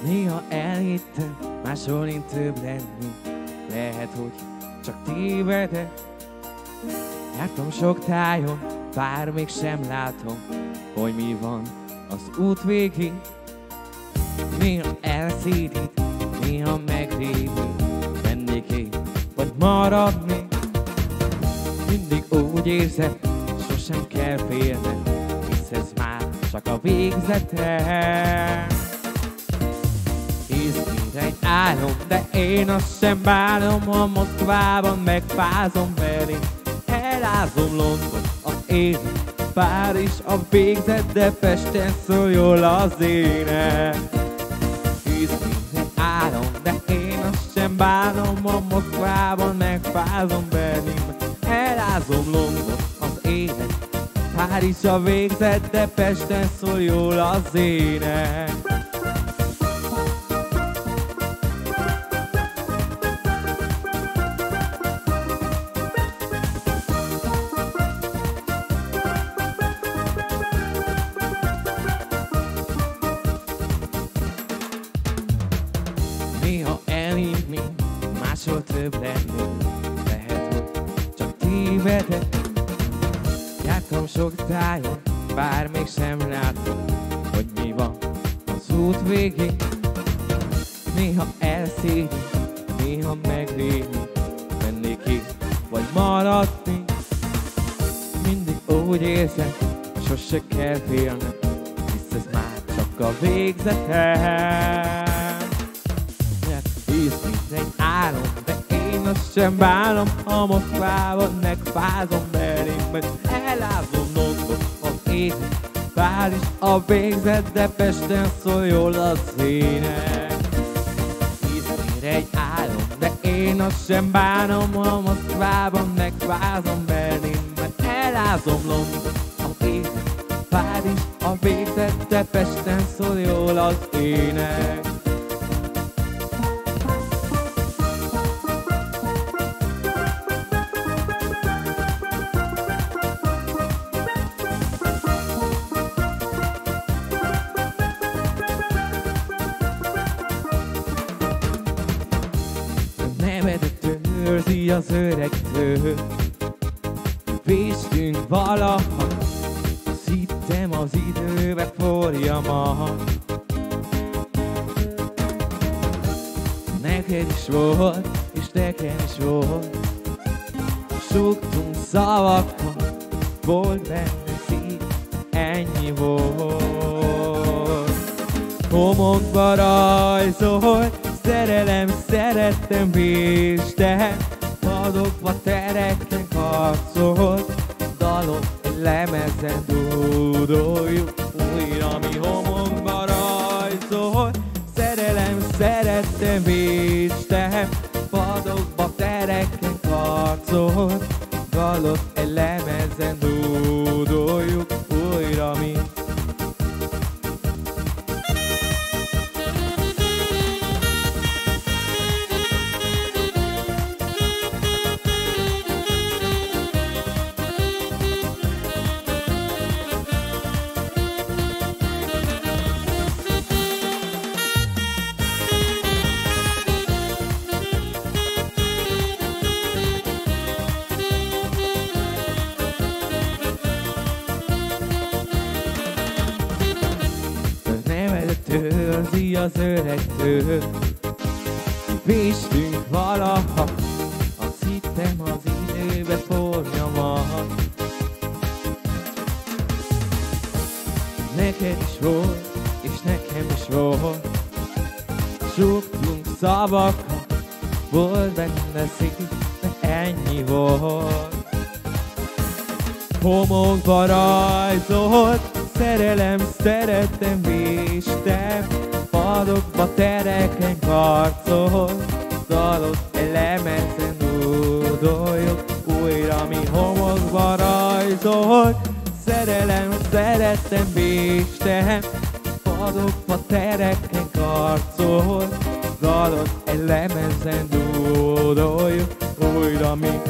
Néha elhittem, máshol én több lenni. Lehet, hogy csak tévedek. Jártam sok tájon, bár mégsem látom, hogy mi van az út végén. Néha elszédít, néha megrémít, mennék én, vagy maradnék. Mindig úgy érzem, sosem kell félnem, hisz ez már csak a végzetem. Hisz mint egy álom, de én azt sem bánom, ha Moszkvában megfázom velem. Elázom London, az én Párizs a végzet, de Pesten szól jól az ének. Hisz mint egy álom, de én azt sem bánom, ha Moszkvában megfázom velem. Elázom London, az ének, Párizs a végzet, de Pesten szól jól az ének. Néha elhinni, máshol több lenni. Lehet, hogy csak tévedek. Jártam sok tájon, bár mégsem látom, hogy mi van az út végén. Néha elszédít, néha megrémít, mennék én, vagy maradni. Mindig úgy érzem, sose kell félnem, hisz ez már csak a végzetem. Hisz mint egy álom, de én azt sem bánom, ha Moszkvában megfázom velem, mert elázom London, az ének, Párizs a végzet, de Pesten szól jól az ének. Hisz mint egy álom, de én azt sem bánom, ha Moszkvában megfázom velem, mert elázom London, az ének, Párizs a végzet, de Pesten szól jól az ének. Nevedet őrzi az öregtől. Véstünk valaha, azt hittem az időbe forjamat. Neked is volt, és nekem is volt. Súgtunk szavakat, volt benne szív, ennyi volt. Homokba rajzolt, szerelem, szerettem Pésten, padokba tereken harcolt, dalok egy lemezen dúdoljuk újra, mi homokba rajzolt. Szerelem, szerettem Pésten, padokba tereken harcolt, dalok egy lemezen dúdoljuk újra, mi. Őrzi az öregtől. Véstünk valaha, azt hittem az időbe forjamat. Neked is volt, és nekem is volt. Súgtunk szavakat, volt benne szív, de ennyi volt. Homokba rajzolt, szerelem, szerettem Pésten, padokba tereken harcolt, dalot egy lemezen dúdoljuk újra, mi homokba rajzolt. Szerelem, szerettem Pésten, padokba tereken harcolt, dalot egy lemezen dúdoljuk újra, mi.